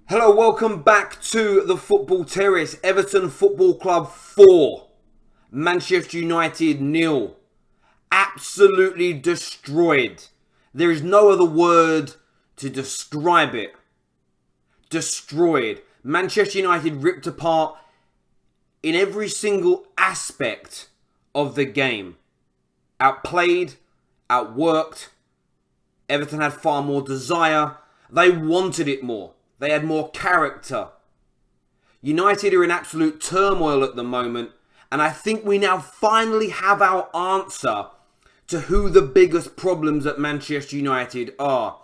Hello, welcome back to the Football Terrace. Everton Football Club 4, Manchester United 0. Absolutely destroyed. There is no other word to describe it. Destroyed. Manchester United ripped apart in every single aspect of the game. Outplayed, outworked. Everton had far more desire. They wanted it more. They had more character. United are in absolute turmoil at the moment, and I think we now finally have our answer to who the biggest problems at Manchester United are.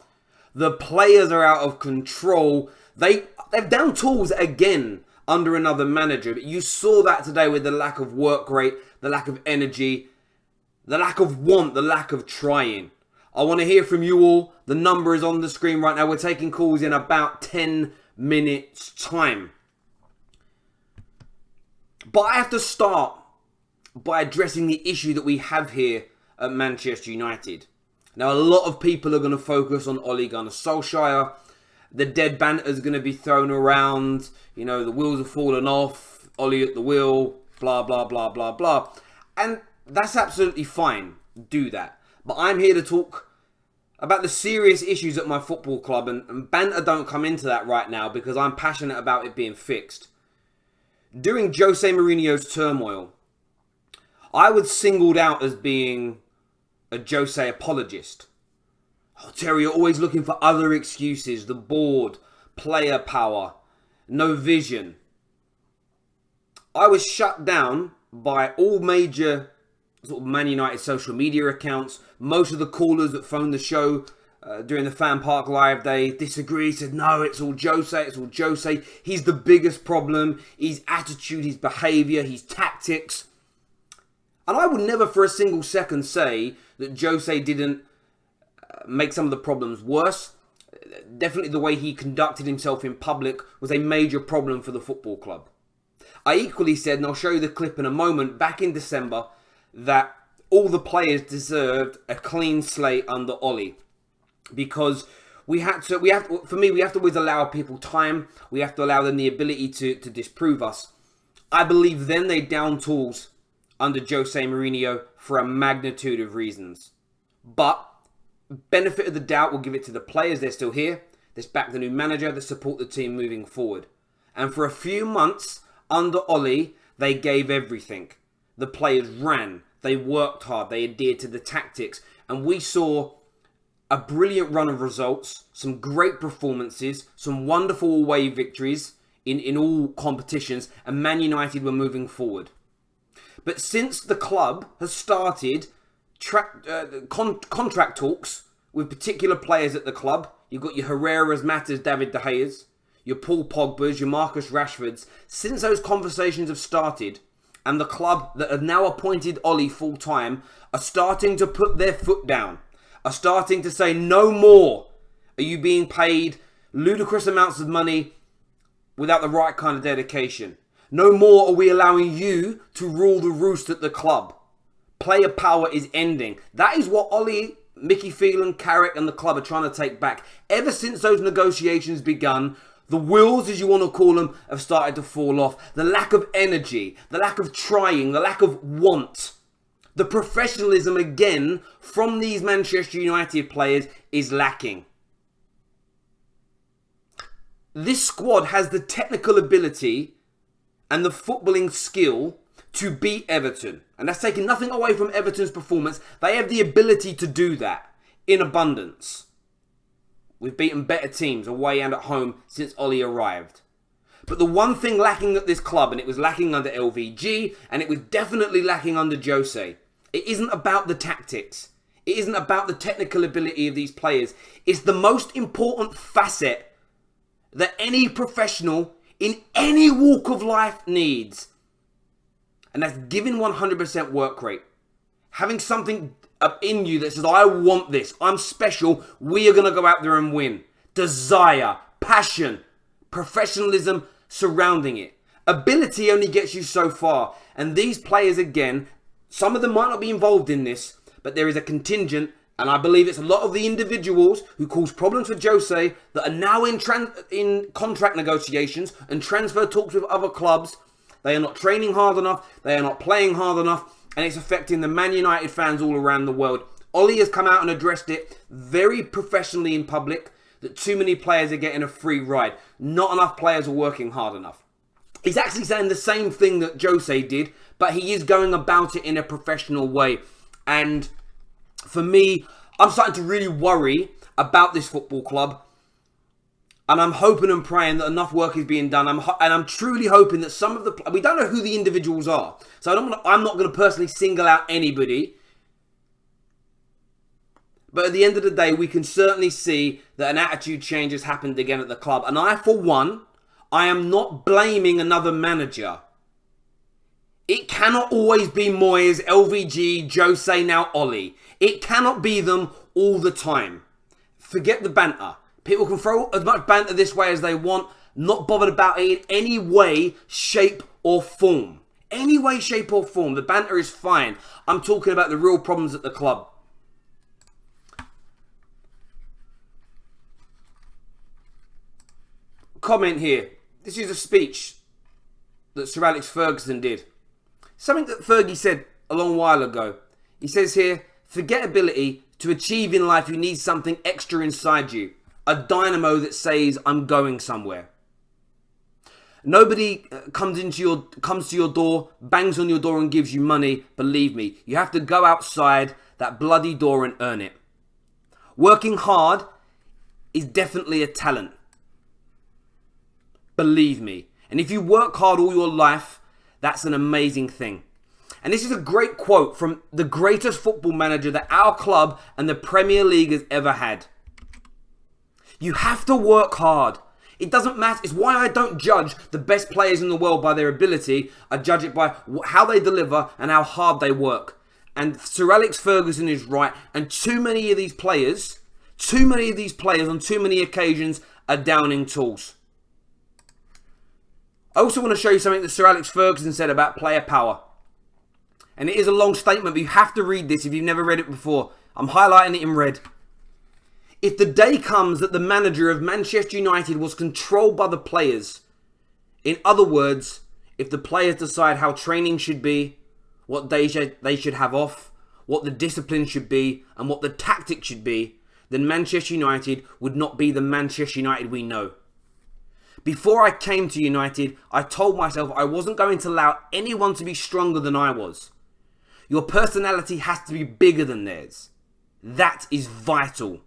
The players are out of control. They've down tools again under another manager, but you saw that today with the lack of work rate, the lack of energy, the lack of want, the lack of trying. I want to hear from you all. The number is on the screen right now. We're taking calls in about 10 minutes time. But I have to start by addressing the issue that we have here at Manchester United. Now, a lot of people are going to focus on Ole Gunnar Solskjaer. The dead banter is going to be thrown around. You know, the wheels have fallen off. Ole at the wheel. Blah, blah, blah, blah, blah. And that's absolutely fine. Do that. But I'm here to talk about the serious issues at my football club, and banter don't come into that right now because I'm passionate about it being fixed. During Jose Mourinho's turmoil, I was singled out as being a Jose apologist. Oh, Terry, you're always looking for other excuses. The board, player power, no vision. I was shut down by all major sort of Man United social media accounts. Most of the callers that phoned the show during the Fan Park Live, they disagreed, said, no, it's all Jose, it's all Jose. He's the biggest problem. His attitude, his behaviour, his tactics. And I would never for a single second say that Jose didn't make some of the problems worse. Definitely the way he conducted himself in public was a major problem for the football club. I equally said, and I'll show you the clip in a moment, back in December, that all the players deserved a clean slate under Ole, because we have to always allow people time. We have to allow them the ability to disprove us. I believe then they down tools under Jose Mourinho for a magnitude of reasons. But benefit of the doubt, we'll give it to the players. They're still here. Let's back the new manager. Let's support the team moving forward. And for a few months under Ole, they gave everything. The players ran, they worked hard, they adhered to the tactics, and we saw a brilliant run of results, some great performances, some wonderful away victories in all competitions, and Man United were moving forward. But since the club has started contract talks with particular players at the club, you've got your Herreras, Matas, David De Gea's, your Paul Pogba's, your Marcus Rashford's. Since those conversations have started, and the club that have now appointed Ole full-time are starting to put their foot down, are starting to say, no more are you being paid ludicrous amounts of money without the right kind of dedication. No more are we allowing you to rule the roost at the club. Player power is ending. That is what Ole, Mickey Phelan, Carrick and the club are trying to take back. Ever since those negotiations begun, the wheels, as you want to call them, have started to fall off. The lack of energy, the lack of trying, the lack of want. The professionalism, again, from these Manchester United players is lacking. This squad has the technical ability and the footballing skill to beat Everton. And that's taking nothing away from Everton's performance. They have the ability to do that in abundance. We've beaten better teams away and at home since Ole arrived. But the one thing lacking at this club, and it was lacking under LVG, and it was definitely lacking under Jose, it isn't about the tactics. It isn't about the technical ability of these players. It's the most important facet that any professional in any walk of life needs. And that's giving 100% work rate. Having something up in you that says, I want this, I'm special, we are going to go out there and win. Desire, passion, professionalism surrounding it. Ability only gets you so far. And these players, again, some of them might not be involved in this, but there is a contingent And I believe it's a lot of the individuals who cause problems for Jose that are now in contract negotiations and transfer talks with other clubs. They are not training hard enough. They are not playing hard enough. And it's affecting the Man United fans all around the world. Ollie has come out and addressed it very professionally in public that too many players are getting a free ride. Not enough players are working hard enough. He's actually saying the same thing that Jose did, but he is going about it in a professional way. And for me, I'm starting to really worry about this football club. And I'm hoping and praying that enough work is being done. And I'm truly hoping that some of the... We don't know who the individuals are. So I'm not going to personally single out anybody. But at the end of the day, we can certainly see that an attitude change has happened again at the club. And I, for one, I am not blaming another manager. It cannot always be Moyes, LVG, Jose, now Ollie. It cannot be them all the time. Forget the banter. People can throw as much banter this way as they want, not bothered about it in any way, shape or form. Any way, shape or form. The banter is fine. I'm talking about the real problems at the club. Comment here. This is a speech that Sir Alex Ferguson did. Something that Fergie said a long while ago. He says here, forgetability, to achieve in life you need something extra inside you. A dynamo that says, I'm going somewhere. Nobody comes to your door, bangs on your door and gives you money. Believe me, you have to go outside that bloody door and earn it. Working hard is definitely a talent. Believe me. And if you work hard all your life, that's an amazing thing. And this is a great quote from the greatest football manager that our club and the Premier League has ever had. You have to work hard. It doesn't matter. It's why I don't judge the best players in the world by their ability. I judge it by how they deliver and how hard they work. And Sir Alex Ferguson is right. And too many of these players on too many occasions are downing tools. I also want to show you something that Sir Alex Ferguson said about player power. And it is a long statement, but you have to read this if you've never read it before. I'm highlighting it in red. If the day comes that the manager of Manchester United was controlled by the players, in other words, if the players decide how training should be, what days they should have off, what the discipline should be, and what the tactics should be, then Manchester United would not be the Manchester United we know. Before I came to United, I told myself I wasn't going to allow anyone to be stronger than I was. Your personality has to be bigger than theirs. That is vital.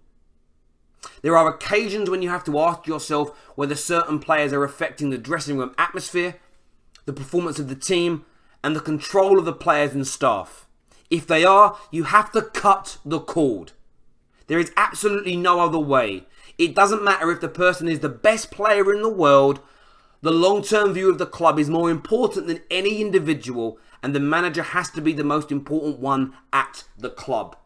There are occasions when you have to ask yourself whether certain players are affecting the dressing room atmosphere, the performance of the team, and the control of the players and staff. If they are, you have to cut the cord. There is absolutely no other way. It doesn't matter if the person is the best player in the world. The long-term view of the club is more important than any individual, and the manager has to be the most important one at the club.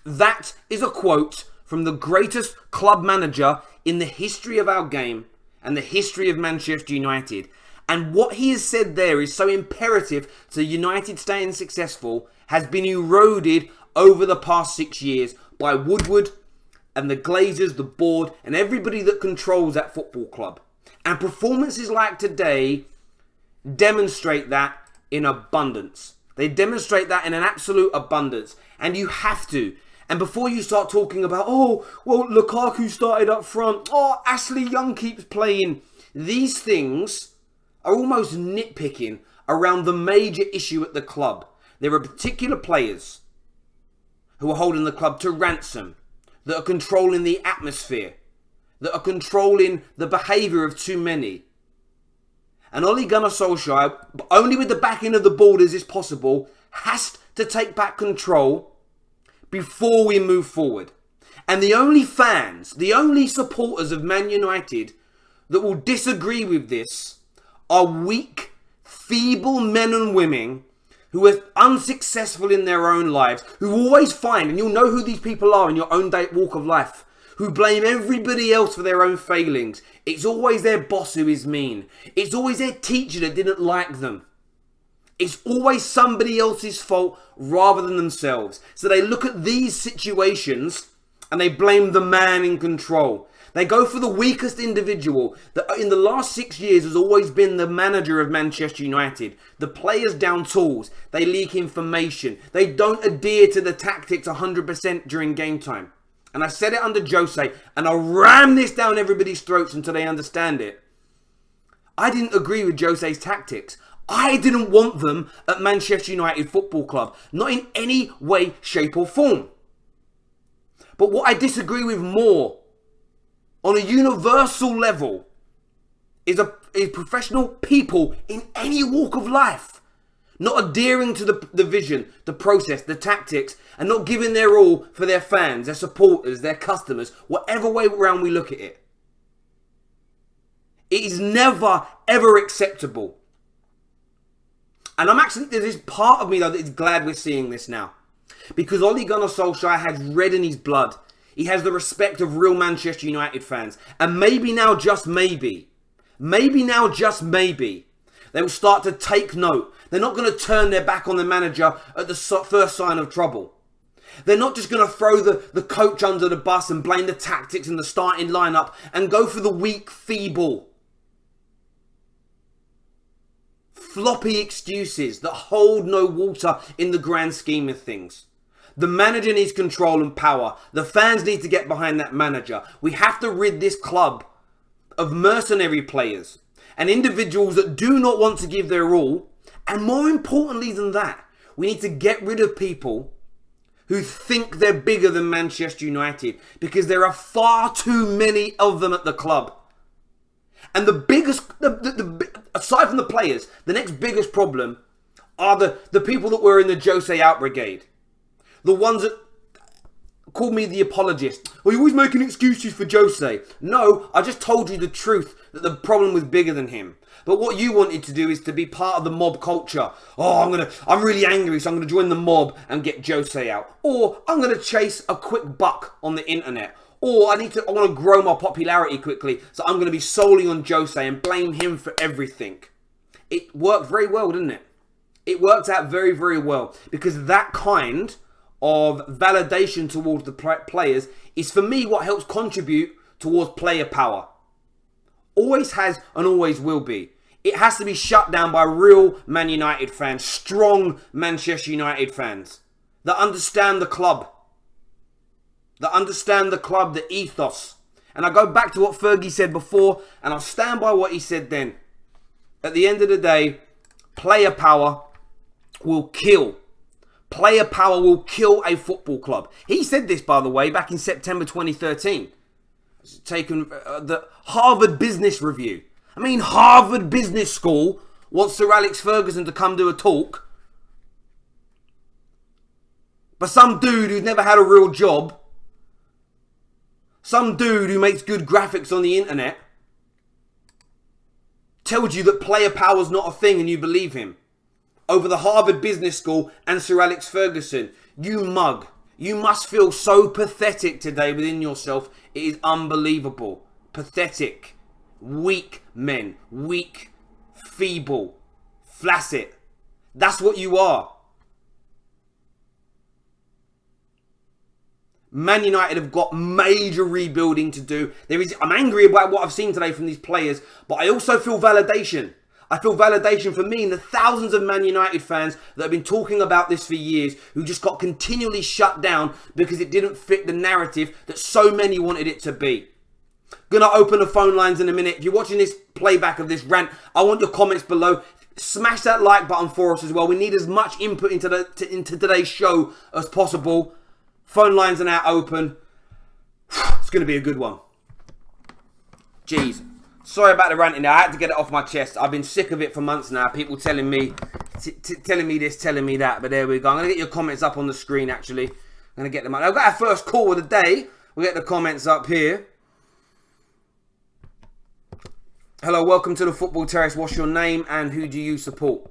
That is a quote from the greatest club manager in the history of our game and the history of Manchester United. And what he has said there is so imperative to United staying successful, has been eroded over the past 6 years by Woodward and the Glazers, the board, and everybody that controls that football club. And performances like today demonstrate that in abundance. They demonstrate that in an absolute abundance. And you have to. And before you start talking about, oh, well, Lukaku started up front. Oh, Ashley Young keeps playing. These things are almost nitpicking around the major issue at the club. There are particular players who are holding the club to ransom, that are controlling the atmosphere, that are controlling the behaviour of too many. And Ole Gunnar Solskjaer, only with the backing of the board as is possible, has to take back control before we move forward. And the only fans, the only supporters of Man United that will disagree with this are weak, feeble men and women who are unsuccessful in their own lives, who always find, and you'll know who these people are in your own walk of life, who blame everybody else for their own failings. It's always their boss who is mean. It's always their teacher that didn't like them. It's always somebody else's fault rather than themselves. So they look at these situations and they blame the man in control. They go for the weakest individual that in the last 6 years has always been the manager of Manchester United. The players down tools. They leak information. They don't adhere to the tactics 100% during game time. And I said it under Jose, and I'll ram this down everybody's throats until they understand it. I didn't agree with Jose's tactics. I didn't want them at Manchester United Football Club. Not in any way, shape or form. But what I disagree with more, on a universal level, is professional people in any walk of life not adhering to the vision, the process, the tactics, and not giving their all for their fans, their supporters, their customers, whatever way around we look at it. It is never, ever acceptable. And there's this part of me though that is glad we're seeing this now. Because Ole Gunnar Solskjaer has red in his blood. He has the respect of real Manchester United fans. And maybe now, just maybe, they will start to take note. They're not going to turn their back on the manager at the first sign of trouble. They're not just going to throw the coach under the bus and blame the tactics and the starting lineup and go for the weak, feeble, floppy excuses that hold no water in the grand scheme of things. The manager needs control and power. The fans need to get behind that manager. We have to rid this club of mercenary players and individuals that do not want to give their all. And more importantly than that, we need to get rid of people who think they're bigger than Manchester United, because there are far too many of them at the club. And the biggest, aside from the players, the next biggest problem are the people that were in the Jose out brigade. The ones that call me the apologist. Well, you're always making excuses for Jose. No, I just told you the truth, that the problem was bigger than him. But what you wanted to do is to be part of the mob culture. Oh, I'm really angry, so I'm going to join the mob and get Jose out. Or I'm going to chase a quick buck on the internet. Or I want to grow my popularity quickly, so I'm going to be solely on Jose and blame him for everything. It worked very well, didn't it? It worked out very, very well, because that kind of validation towards the players is, for me, what helps contribute towards player power. Always has and always will be. It has to be shut down by real Man United fans, strong Manchester United fans that understand the club. The ethos. And I go back to what Fergie said before, and I'll stand by what he said then. At the end of the day, player power will kill. Player power will kill a football club. He said this, by the way, back in September 2013. It's taken the Harvard Business Review. I mean, Harvard Business School wants Sir Alex Ferguson to come do a talk. But some dude who's never had a real job, some dude who makes good graphics on the internet, tells you that player power is not a thing and you believe him. Over the Harvard Business School and Sir Alex Ferguson. You mug. You must feel so pathetic today within yourself. It is unbelievable. Pathetic. Weak men. Weak. Feeble. Flaccid. That's what you are. Man United have got major rebuilding to do. I'm angry about what I've seen today from these players, but I also feel validation. I feel validation for me and the thousands of Man United fans that have been talking about this for years, who just got continually shut down because it didn't fit the narrative that so many wanted it to be. Gonna open the phone lines in a minute. If you're watching this playback of this rant, I want your comments below. Smash that like button for us as well. We need as much input into today's show as possible. Phone lines are now open. It's going to be a good one. Jeez. Sorry about the ranting now. I had to get it off my chest. I've been sick of it for months now. People telling me this, telling me that. But there we go. I'm going to get your comments up on the screen, actually. I'm going to get them up. I've got our first call of the day. We'll get the comments up here. Hello, welcome to the Football Terrace. What's your name and who do you support?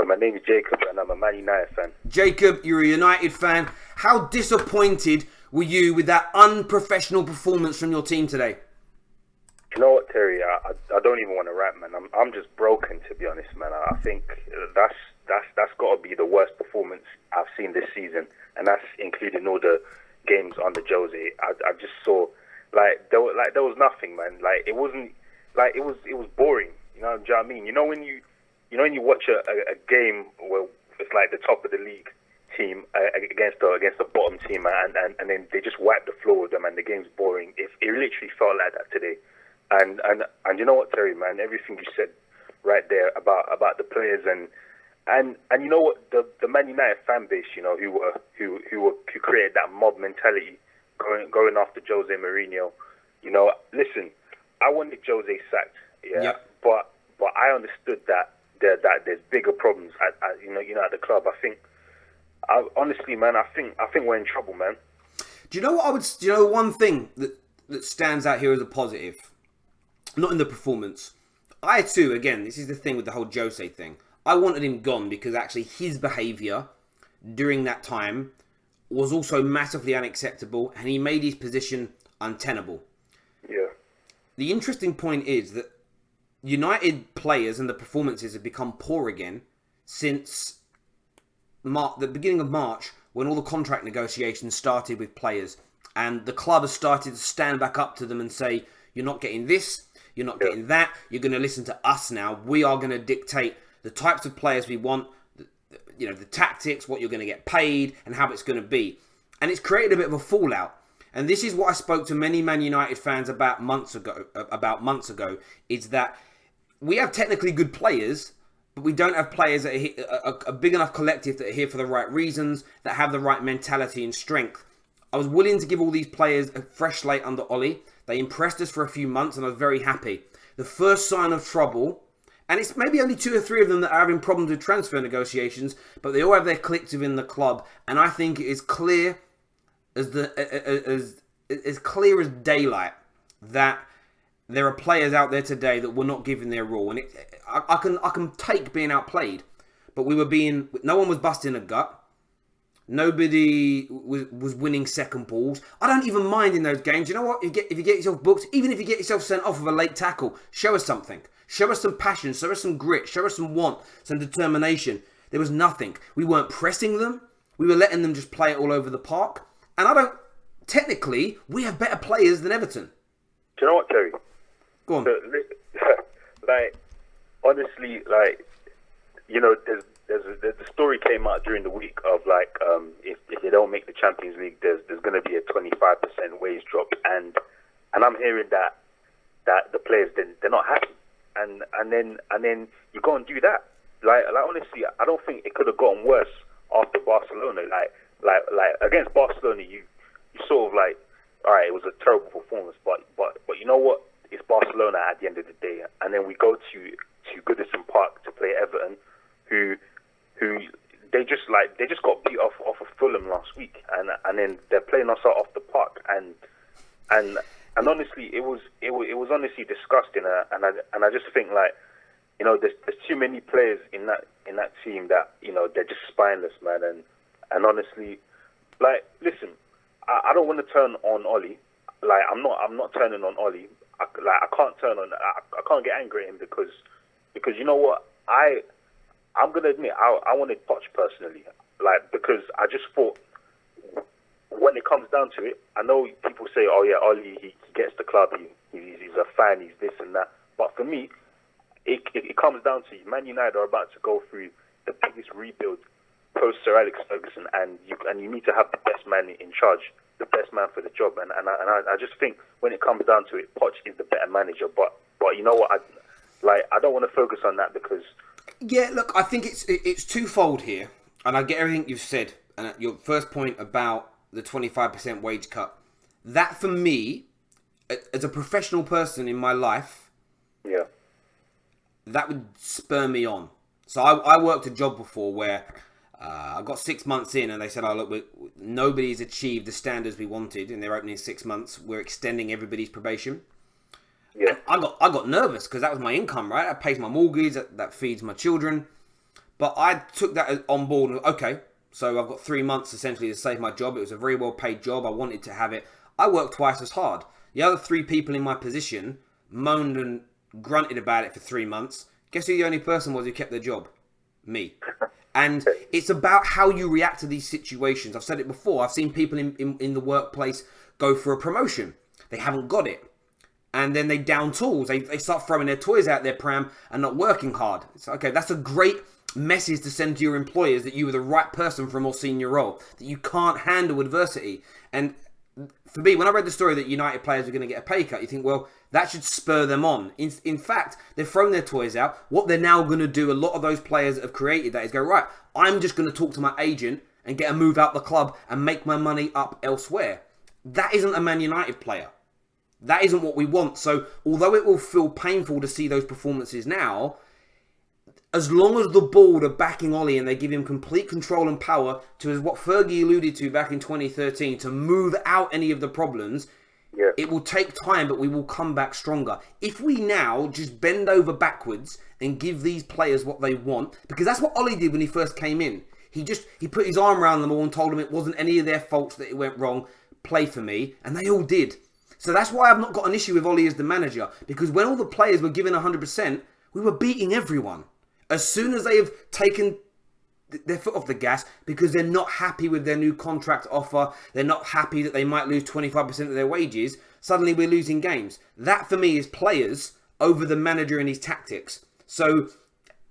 My name is Jacob and I'm a Man United fan. Jacob, you're a United fan. How disappointed were you with that unprofessional performance from your team today? You know what, Terry? I don't even want to rant, man. I'm just broken, to be honest, man. I think that's got to be the worst performance I've seen this season, and that's including all the games under Jose. I just saw there was nothing, man. Like it wasn't like it was boring. You know what I mean? You know when you watch a game where it's like the top of the league team against the bottom team, and then they just wipe the floor with them, and the game's boring. It literally felt like that today. And you know what, Terry, man, everything you said right there about the players and you know what, the Man United fan base, you know, who created that mob mentality going after Jose Mourinho. You know, listen, I wanted Jose sacked, yeah, Yep. but I understood that there's bigger problems at the club. Honestly, man, I think we're in trouble, man. Do you know what do you know one thing that stands out here as a positive? Not in the performance. I too, again, this is the thing with the whole Jose thing. I wanted him gone because actually his behaviour during that time was also massively unacceptable, and he made his position untenable. Yeah. The interesting point is that United players and the performances have become poor again since the beginning of March, when all the contract negotiations started with players, and the club has started to stand back up to them and say, you're not getting this, you're not getting that, you're going to listen to us now. We are going to dictate the types of players we want, the tactics, what you're going to get paid, and how it's going to be. And it's created a bit of a fallout. And this is what I spoke to many Man United fans about months ago, is that we have technically good players, but we don't have players that are a big enough collective that are here for the right reasons, that have the right mentality and strength. I was willing to give all these players a fresh slate under Ollie. They impressed us for a few months, and I was very happy. The first sign of trouble, and it's maybe only 2 or 3 of them that are having problems with transfer negotiations, but they all have their cliques within the club, and I think it is clear as clear as daylight that there are players out there today that were not given their role, and I can take being outplayed, but no one was busting a gut. Nobody was winning second balls. I don't even mind in those games. You know what? If you get yourself booked, even if you get yourself sent off with a late tackle, show us something. Show us some passion. Show us some grit. Show us some want, some determination. There was nothing. We weren't pressing them. We were letting them just play it all over the park. And technically, we have better players than Everton. Do you know what, Terry? Go on. Honestly, the story came out during the week of if they don't make the Champions League, there's going to be a 25% wage drop, and I'm hearing that the players they're not happy, and then you go and do that. Like honestly, I don't think it could have gotten worse after Barcelona. Like against Barcelona, you sort of all right, it was a terrible performance, but you know what? It's Barcelona at the end of the day, and then we go to Goodison Park to play Everton, who they just got beat off of Fulham last week, and then they're playing us out off the park, and honestly, it was honestly disgusting, and I just think there's too many players in that team that they're just spineless, man, and honestly, listen, I don't want to turn on Ollie, I'm not turning on Ollie, I can't get angry at him because you know what, I'm gonna admit I wanted Poch personally, because I just thought when it comes down to it, I know people say, oh yeah, Ollie he gets the club, he's a fan, he's this and that, but for me, it comes down to Man United are about to go through the biggest rebuild post Sir Alex Ferguson, and you need to have the best man in charge, the best man for the job, and I just think when it comes down to it, Poch is the better manager, but you know what, I don't want to focus on that because. Yeah, look, I think it's twofold here, and I get everything you've said. And your first point about the 25% wage cut, that for me, as a professional person in my life, yeah, that would spur me on. So I worked a job before where I got 6 months in, and they said, "Oh look, nobody's achieved the standards we wanted in their opening 6 months. We're extending everybody's probation." Yeah, I got nervous because that was my income, right? That pays my mortgage, that feeds my children. But I took that on board. And, okay, so I've got 3 months essentially to save my job. It was a very well paid job. I wanted to have it. I worked twice as hard. The other 3 people in my position moaned and grunted about it for 3 months. Guess who the only person was who kept their job? Me. And it's about how you react to these situations. I've said it before. I've seen people in the workplace go for a promotion. They haven't got it. And then they down tools. They start throwing their toys out their pram and not working hard. It's okay, that's a great message to send to your employers that you were the right person for a more senior role, that you can't handle adversity. And for me, when I read the story that United players were going to get a pay cut, you think, well, that should spur them on. In fact, they've thrown their toys out. What they're now going to do, a lot of those players that have created that, is go, right, I'm just going to talk to my agent and get a move out the club and make my money up elsewhere. That isn't a Man United player. That isn't what we want. So although it will feel painful to see those performances now, as long as the board are backing Ollie and they give him complete control and power to, as what Fergie alluded to back in 2013, to move out any of the problems, it will take time, but we will come back stronger. If we now just bend over backwards and give these players what they want, because that's what Ollie did when he first came in. He put his arm around them all and told them it wasn't any of their faults that it went wrong. Play for me. And they all did. So that's why I've not got an issue with Ollie as the manager, because when all the players were given 100%, we were beating everyone. As soon as they have taken their foot off the gas because they're not happy with their new contract offer, they're not happy that they might lose 25% of their wages, suddenly we're losing games. That for me is players over the manager and his tactics. So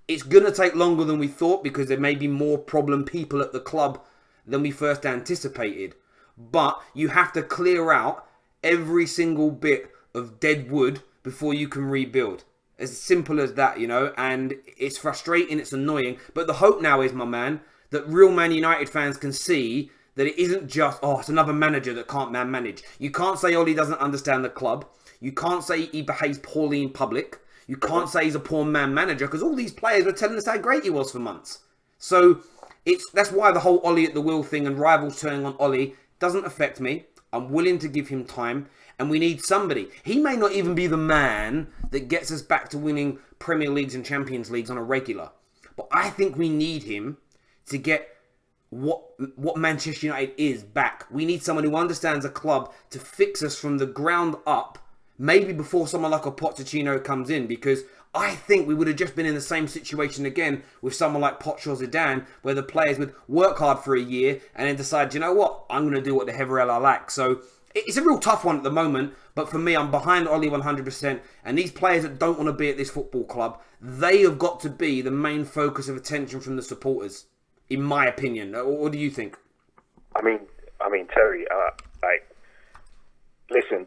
it's going to take longer than we thought because there may be more problem people at the club than we first anticipated. But you have to clear out every single bit of dead wood before you can rebuild. As simple as that, you know, and it's frustrating, it's annoying. But the hope now is, my man, that real Man United fans can see that it isn't just, it's another manager that can't manage. You can't say Ollie doesn't understand the club. You can't say he behaves poorly in public. You can't say he's a poor man manager, because all these players were telling us how great he was for months. So that's why the whole Ollie at the wheel thing and rivals turning on Ollie doesn't affect me. I'm willing to give him time. And we need somebody. He may not even be the man that gets us back to winning Premier Leagues and Champions Leagues on a regular. But I think we need him to get what Manchester United is back. We need someone who understands a club to fix us from the ground up, maybe before someone like a Pochettino comes in, because I think we would have just been in the same situation again with someone like Poch or Zidane, where the players would work hard for a year and then decide, you know what, I'm going to do what the hell I like. So it's a real tough one at the moment, but for me, I'm behind Ollie 100%. And these players that don't want to be at this football club, they have got to be the main focus of attention from the supporters, in my opinion. What do you think? I mean, Terry, listen,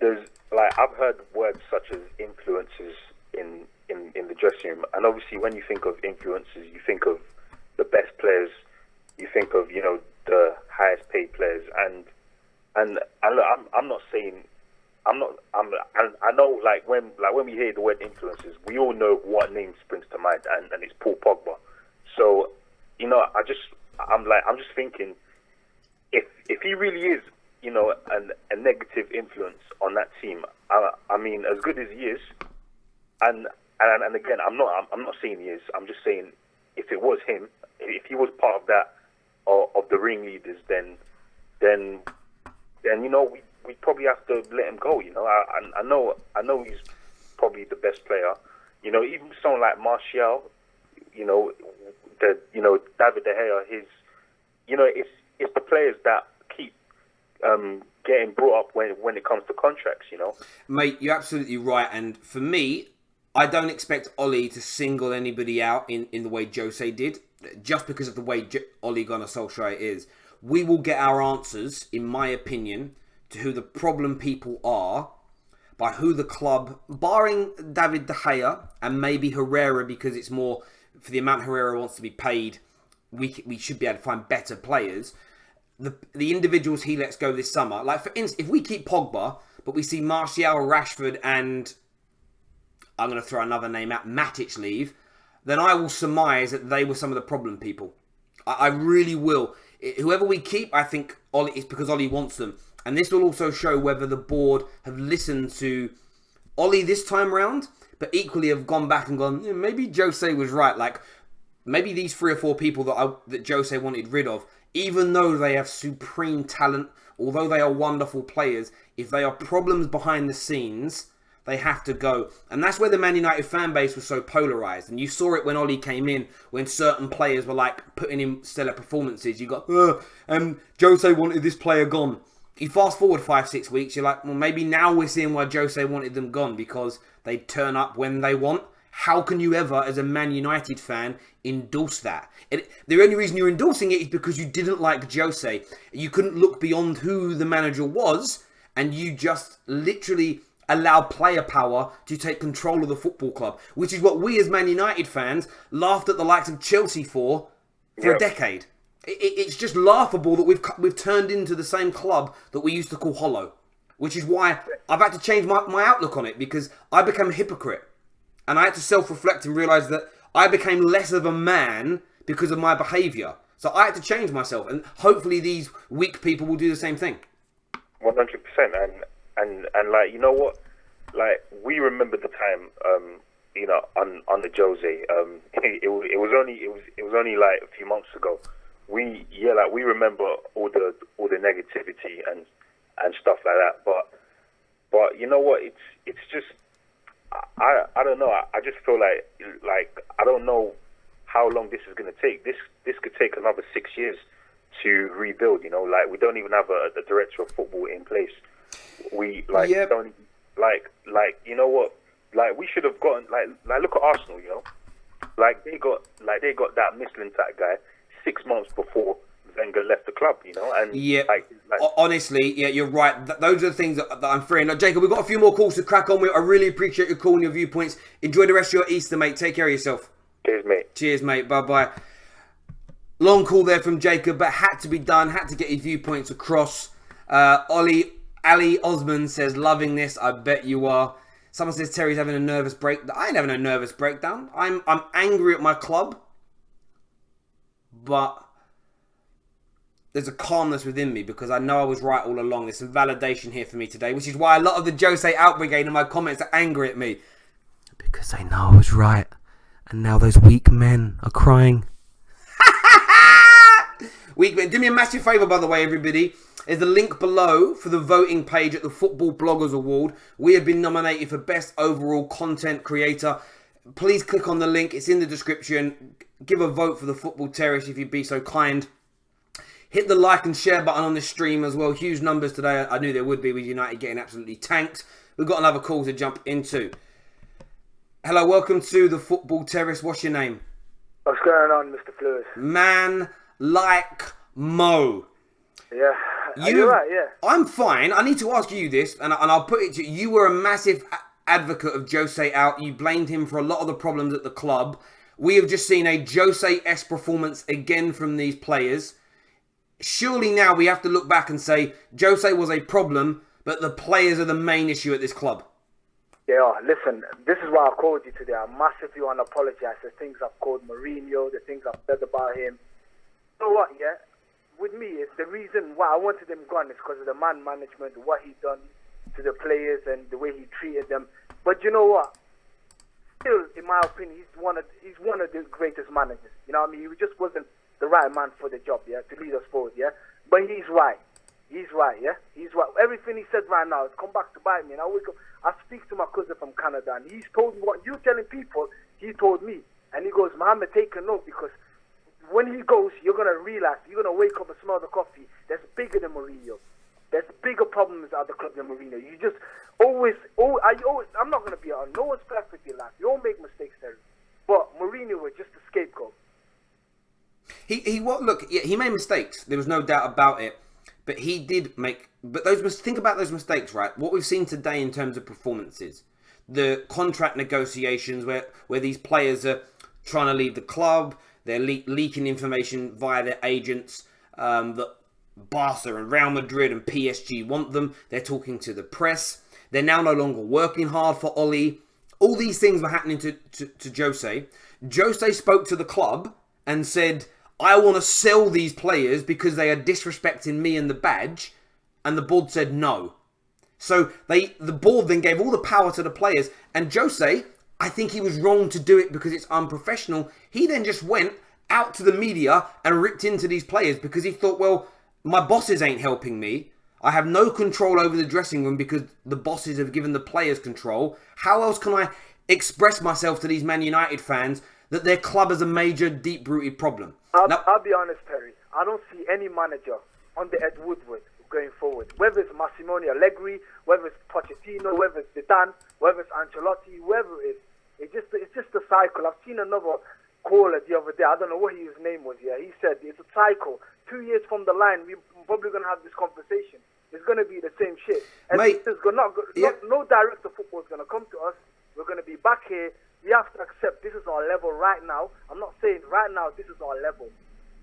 I've heard words such as influences in the dressing room, and obviously when you think of influences, you think of the best players, you think of, the highest paid players, and look, I'm not saying, I know, when we hear the word influences, we all know what name springs to mind, and it's Paul Pogba. So, I'm just thinking, if he really is, a negative influence on that team, I mean, as good as he is, and again, I'm not saying he is. I'm just saying, if it was him, if he was part of that, of the ringleaders, then we probably have to let him go. I know he's probably the best player. Even someone like Martial, David De Gea, it's the players that keep getting brought up when it comes to contracts. Mate, you're absolutely right. And for me, I don't expect Ollie to single anybody out in the way Jose did, just because of the way Ole Gunnar Solskjaer is. We will get our answers, in my opinion, to who the problem people are by who the club, barring David De Gea and maybe Herrera, because it's more for the amount Herrera wants to be paid, we should be able to find better players. The individuals he lets go this summer, like for instance, if we keep Pogba, but we see Martial, Rashford and, I'm going to throw another name out, Matic leave, then I will surmise that they were some of the problem people. I really will. Whoever we keep, I think it's because Ollie wants them. And this will also show whether the board have listened to Ollie this time round, but equally have gone back and gone, maybe Jose was right. Like, maybe these 3 or 4 people that Jose wanted rid of, even though they have supreme talent, although they are wonderful players, if they are problems behind the scenes, They have to go. And that's where the Man United fan base was so polarised. And you saw it when Oli came in, when certain players were like putting in stellar performances. You got, Jose wanted this player gone. You fast forward 5-6 weeks, you're like, well, maybe now we're seeing why Jose wanted them gone, because they turn up when they want. How can you ever, as a Man United fan, endorse that? The only reason you're endorsing it is because you didn't like Jose. You couldn't look beyond who the manager was, and you just literally allow player power to take control of the football club, which is what we as Man United fans laughed at the likes of Chelsea for a decade. It's just laughable that we've turned into the same club that we used to call hollow, which is why I've had to change my outlook on it, because I became a hypocrite. And I had to self-reflect and realise that I became less of a man because of my behaviour. So I had to change myself, and hopefully these weak people will do the same thing. 100%, and like, you know what, like, we remember the time, you know, on the Jose. It was only like a few months ago. We remember all the negativity and stuff like that. But you know what? It's just, I don't know. I just feel like I don't know how long this is going to take. This could take another 6 years to rebuild. You know, like, we don't even have a director of football in place. We don't, like, you know what? Like, we should have gotten, like look at Arsenal. You know, like they got that Michelin type guy 6 months before Wenger left the club, you know, and honestly, yeah, you're right. Those are the things that I'm fearing. Now, Jacob, we've got a few more calls to crack on with. I really appreciate your call and your viewpoints. Enjoy the rest of your Easter, mate. Take care of yourself. Cheers, mate. Bye-bye. Long call there from Jacob, but had to be done. Had to get his viewpoints across. Ali Osman says, loving this. I bet you are. Someone says Terry's having a nervous breakdown. I ain't having a nervous breakdown. I'm angry at my club, but there's a calmness within me because I know I was right all along. There's some validation here for me today, which is why a lot of the Jose out brigade in my comments are angry at me. Because they know I was right. And now those weak men are crying. Weak men. Do me a massive favour, by the way, everybody. There's a link below for the voting page at the Football Bloggers Award. We have been nominated for Best Overall Content Creator. Please click on the link. It's in the description. Give a vote for the Football Terrace if you'd be so kind. Hit the like and share button on this stream as well. Huge numbers today. I knew there would be with United getting absolutely tanked. We've got another call to jump into. Hello, welcome to the Football Terrace. What's your name? What's going on, Mr. Fleurs? Man like Mo. Yeah. Are you right? Yeah. I'm fine. I need to ask you this, and I'll put it to you. You were a massive advocate of Jose out. You blamed him for a lot of the problems at the club. We have just seen a Jose-esque performance again from these players. Surely now we have to look back and say Jose was a problem, but the players are the main issue at this club. Yeah, listen, this is why I called you today. I massively want to apologize for things I've called Mourinho, the things I've said about him. You know what, yeah? With me, it's the reason why I wanted him gone is because of the man management, what he done to the players and the way he treated them. But you know what? Still, in my opinion, he's one of the greatest managers. You know what I mean? He just wasn't the right man for the job, yeah, to lead us forward, yeah. But he's right. He's right, yeah. He's right. Everything he said right now has come back to bite me. And I speak to my cousin from Canada, and he's told me what you're telling people. He told me, and he goes, Mohammed, take a note, because when he goes, you're gonna realize, you're gonna wake up and smell the coffee. That's bigger than Mourinho. There's bigger problems at the club than Mourinho. You just I'm not gonna be on. No one's perfect in life. You all make mistakes, Terry. But Mourinho was just a scapegoat. He made mistakes. There was no doubt about it. But he did make... But think about those mistakes, right? What we've seen today in terms of performances. The contract negotiations where these players are trying to leave the club. They're leaking information via their agents that Barca and Real Madrid and PSG want them. They're talking to the press. They're now no longer working hard for Oli. All these things were happening to Jose. Jose spoke to the club and said, I want to sell these players because they are disrespecting me and the badge. And the board said no. So the board then gave all the power to the players. And Jose, I think he was wrong to do it because it's unprofessional. He then just went out to the media and ripped into these players because he thought, well, my bosses ain't helping me. I have no control over the dressing room because the bosses have given the players control. How else can I express myself to these Man United fans that their club has a major, deep-rooted problem? I'll be honest, Terry. I don't see any manager under Ed Woodward going forward. Whether it's Massimiliano Allegri, whether it's Pochettino, whether it's Zidane, whether it's Ancelotti, whoever it is, it's just a cycle. I've seen another caller the other day. I don't know what his name was. Yeah, he said it's a cycle. 2 years from the line, we're probably going to have this conversation. It's going to be the same shit. And Mate, no director of football is going to come to us. We're going to be back here. We have to accept this is our level right now. I'm not saying right now this is our level.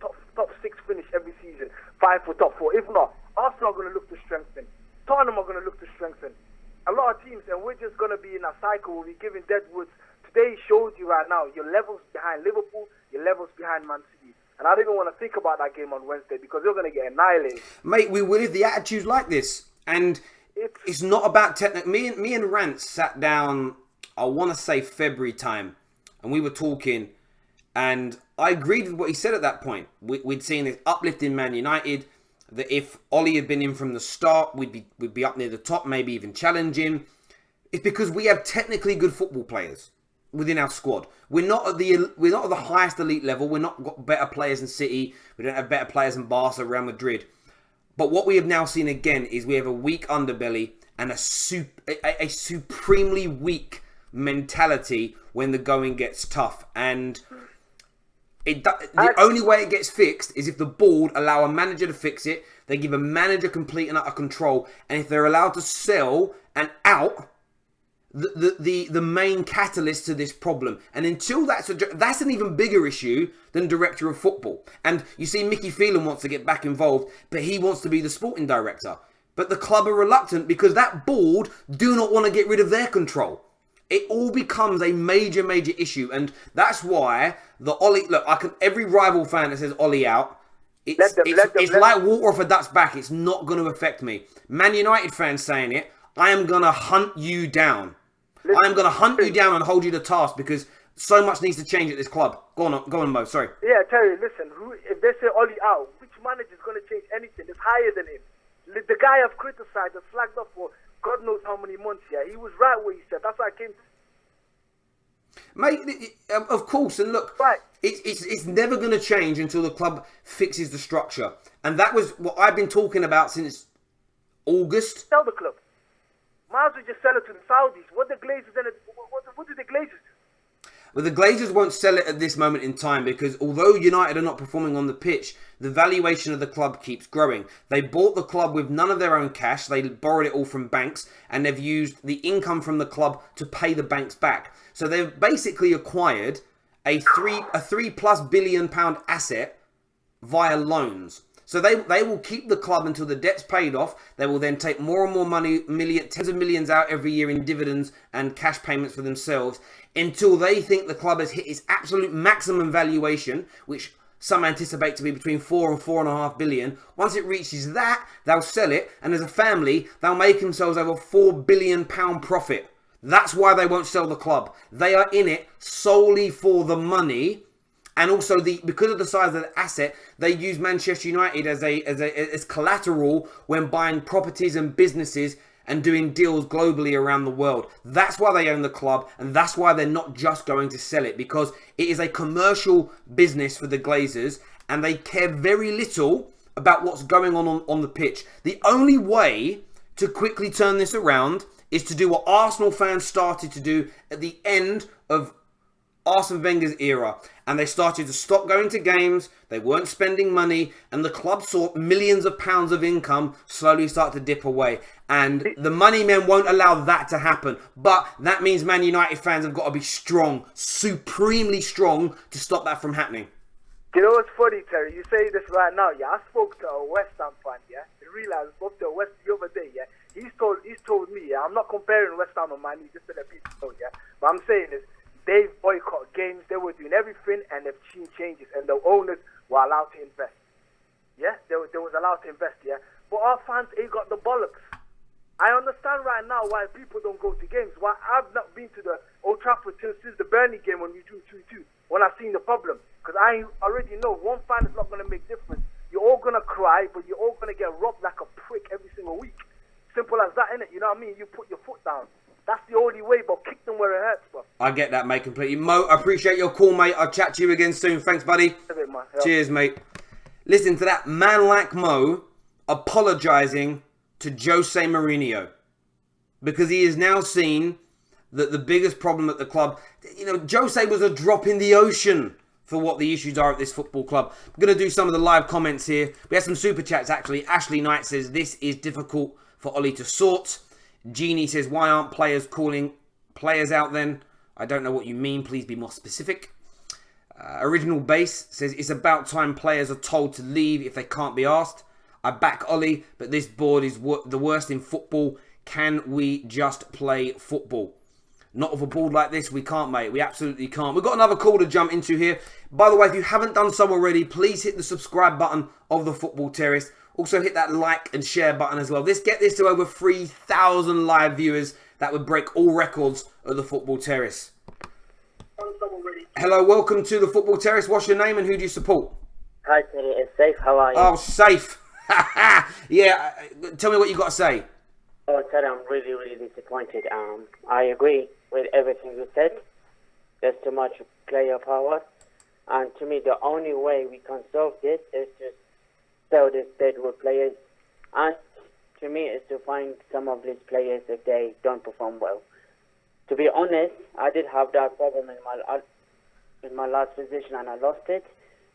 Top 6 finish every season. 5 for top 4. If not, Arsenal are going to look to strengthen. Tottenham are going to look to strengthen. A lot of teams, and we're just going to be in a cycle where we're giving deadwoods. Today shows you right now your levels behind Liverpool, your levels behind Man City. And I don't even want to think about that game on Wednesday because they're going to get annihilated. Mate, we will if the attitude's like this. And it's not about technique. Me and Rance sat down, I want to say February time, and we were talking, and I agreed with what he said at that point. We'd seen this uplift in Man United, that if Ollie had been in from the start, we'd be up near the top, maybe even challenging. It's because we have technically good football players within our squad. We're not at the highest elite level. We're not got better players than City. We don't have better players than Barca, Real Madrid. But what we have now seen again is we have a weak underbelly and a supremely weak mentality when the going gets tough. And the only way it gets fixed is if the board allow a manager to fix it. They give a manager complete and utter control. And if they're allowed to sell and out the main catalyst to this problem. And until that's an even bigger issue than director of football. And you see Mickey Phelan wants to get back involved, but he wants to be the sporting director. But the club are reluctant because that board do not want to get rid of their control. It all becomes a major, major issue. And that's why the Ollie... Look, every rival fan that says Ollie out, it's like water off a duck's back. It's not going to affect me. Man United fans saying it, I am going to hunt you down. I am going to hunt you down and hold you to task because so much needs to change at this club. Go on, Mo. Sorry. Yeah, Terry, listen. If they say Ollie out, which manager is going to change anything? It's higher than him. The guy I've criticised and flagged up for God knows how many months here. He was right what he said. That's why I came to... Mate, of course. And look, right. It's never going to change until the club fixes the structure. And that was what I've been talking about since August. Sell the club. Might as well just sell it to the Saudis. What do the Glazers do? Well, the Glazers won't sell it at this moment in time because although United are not performing on the pitch, the valuation of the club keeps growing. They bought the club with none of their own cash. They borrowed it all from banks and they've used the income from the club to pay the banks back. So they've basically acquired a £3+ billion asset via loans. So they will keep the club until the debt's paid off. They will then take more and more money, tens of millions out every year in dividends and cash payments for themselves until they think the club has hit its absolute maximum valuation, which some anticipate to be between 4 and 4.5 billion. Once it reaches that, they'll sell it. And as a family, they'll make themselves over £4 billion profit. That's why they won't sell the club. They are in it solely for the money. And also, because of the size of the asset, they use Manchester United as collateral when buying properties and businesses and doing deals globally around the world. That's why they own the club, and that's why they're not just going to sell it, because it is a commercial business for the Glazers, and they care very little about what's going on the pitch. The only way to quickly turn this around is to do what Arsenal fans started to do at the end of Arsene Wenger's era, and they started to stop going to games. They weren't spending money, and the club saw millions of pounds of income slowly start to dip away. And the money men won't allow that to happen. But that means Man United fans have got to be strong, supremely strong, to stop that from happening. You know what's funny, Terry? You say this right now, yeah. I spoke to a West Ham fan, yeah. I realized I spoke to a West the other day, yeah. He's told me, yeah. I'm not comparing West Ham and Man U, just so that people know, yeah. But I'm saying is, they've boycotted games, they were doing everything, and they've seen changes, and the owners were allowed to invest. Yeah, they was allowed to invest, yeah. But our fans ain't got the bollocks. I understand right now why people don't go to games. Why I've not been to the Old Trafford since the Burnley game when we drew 2-2, when I seen the problem. Because I already know one fan is not going to make difference. You're all going to cry, but you're all going to get robbed like a prick every single as that, innit? You know what I mean? You put your foot down. That's the only way, but kick them where it hurts, bro. I get that, mate, completely. Mo, I appreciate your call, mate. I'll chat to you again soon. Thanks, buddy. Cheers, mate. Listen to that man like Mo apologising to Jose Mourinho because he is now seen that the biggest problem at the club, you know, Jose was a drop in the ocean for what the issues are at this football club. I'm going to do some of the live comments here. We have some super chats, actually. Ashley Knight says, this is difficult for Ollie to sort. Jeannie says, why aren't players calling players out then? I don't know what you mean. Please be more specific. Original Base says, it's about time players are told to leave if they can't be asked. I back Ollie, but this board is the worst in football. Can we just play football? Not with a board like this, we can't, mate. We absolutely can't. We've got another call to jump into here. By the way, if you haven't done so already, please hit the subscribe button of the Football Terrace. Also hit that like and share button as well. Let's get this to over 3,000 live viewers. That would break all records of the Football Terrace. Hello, welcome to the Football Terrace. What's your name and who do you support? Hi, Teddy. It's Safe. How are you? Oh, Safe. Yeah, tell me what you got to say. Oh, Teddy, I'm really, really disappointed. I agree with everything you said. There's too much player power. And to me, the only way we can solve this is to sell these deadwood players. And to me, is to find some of these players if they don't perform well. To be honest, I did have that problem in my last position and I lost it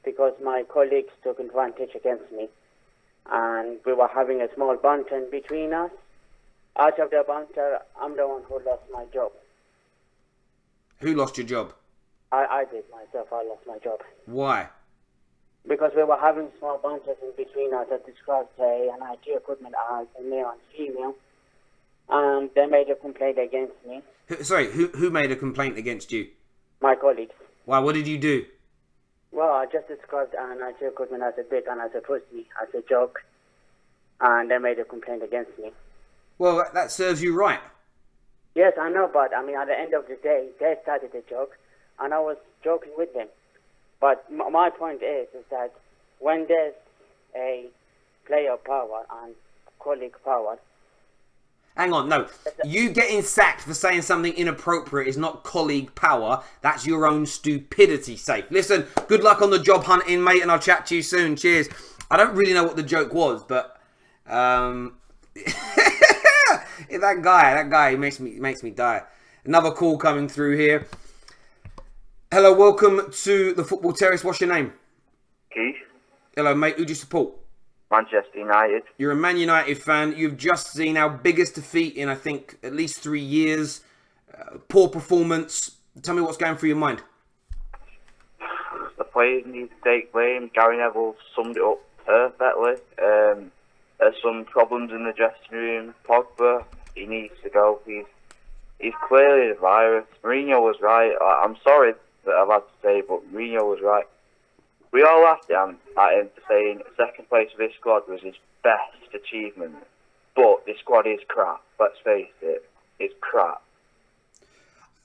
because my colleagues took advantage against me. And we were having a small banter in between us. Out of the banter, I'm the one who lost my job. Who lost your job? I did myself. I lost my job. Why? Because we were having small banters in between us that described an IT equipment as a male and female. They made a complaint against me. Who made a complaint against you? My colleagues. Why? What did you do? Well, I just described an IT equipment as a dick and as a pussy, as a joke. And they made a complaint against me. Well, that serves you right. Yes, I know, but I mean, at the end of the day, they started the joke, and I was joking with them. But my point is that when there's a player power and colleague power... Hang on, no. You getting sacked for saying something inappropriate is not colleague power. That's your own stupidity, Safe. Listen, good luck on the job hunting, mate, and I'll chat to you soon. Cheers. I don't really know what the joke was, but... that guy makes me die. Another call coming through here. Hello, welcome to the Football Terrace. What's your name? Keith. Hello, mate. Who do you support? Manchester United. You're a Man United fan. You've just seen our biggest defeat in, I think, at least 3 years. Poor performance. Tell me what's going through your mind. The players need to take blame. Gary Neville summed it up perfectly. There's some problems in the dressing room. Pogba, he needs to go. He's clearly the virus. Mourinho was right. I'm sorry that I've had to say, but Mourinho was right. We all laughed at him for saying second place for this squad was his best achievement. But this squad is crap. Let's face it. It's crap.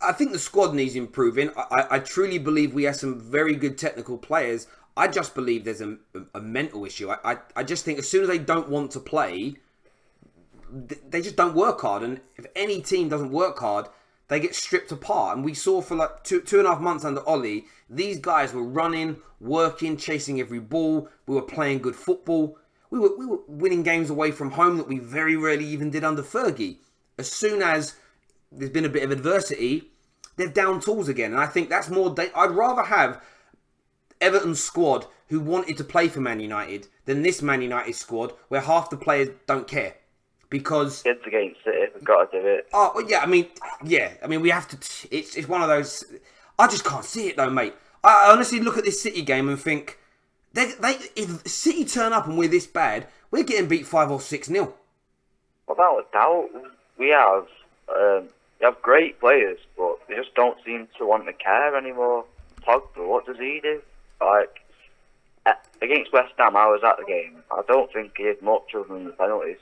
I think the squad needs improving. I truly believe we have some very good technical players. I just believe there's a mental issue. I just think as soon as they don't want to play, they just don't work hard. And if any team doesn't work hard, they get stripped apart. And we saw for like two and a half months under Ollie, these guys were running, working, chasing every ball. We were playing good football. We were winning games away from home that we very rarely even did under Fergie. As soon as there's been a bit of adversity, they're down tools again. And I think that's more... I'd rather have Everton's squad who wanted to play for Man United than this Man United squad where half the players don't care. Because... Kids against it, we've got to do it. Oh, yeah, I mean, we have to... It's one of those... I just can't see it, though, mate. I honestly look at this City game and think... if City turn up and we're this bad, we're getting beat 5 or 6-0. Without a doubt, we have great players, but they just don't seem to want to care anymore. Pogba, what does he do? Like, against West Ham, I was at the game. I don't think he had much other than the penalties.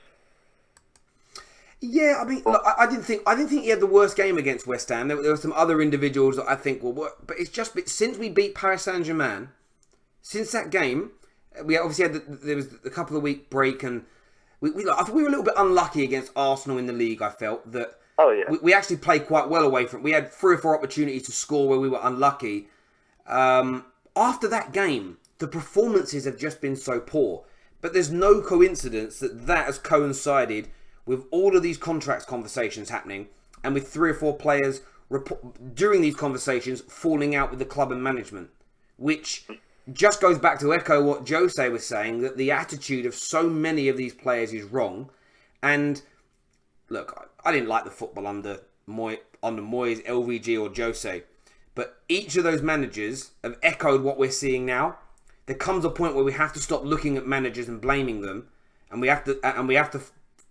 Yeah, I mean, look, I didn't think he had the worst game against West Ham. There were some other individuals that I think will work, but it's just since we beat Paris Saint-Germain, since that game, we obviously had there was a couple of week break, and I think we were a little bit unlucky against Arsenal in the league. I felt that Oh yeah. we actually played quite well away from it. We had 3 or 4 opportunities to score where we were unlucky. After that game, the performances have just been so poor. But there's no coincidence that has coincided with all of these contracts conversations happening and with 3 or 4 players during these conversations falling out with the club and management, which just goes back to echo what Jose was saying, that the attitude of so many of these players is wrong. And look, I didn't like the football under Moyes, LVG or Jose, but each of those managers have echoed what we're seeing now. There comes a point where we have to stop looking at managers and blaming them, and we have to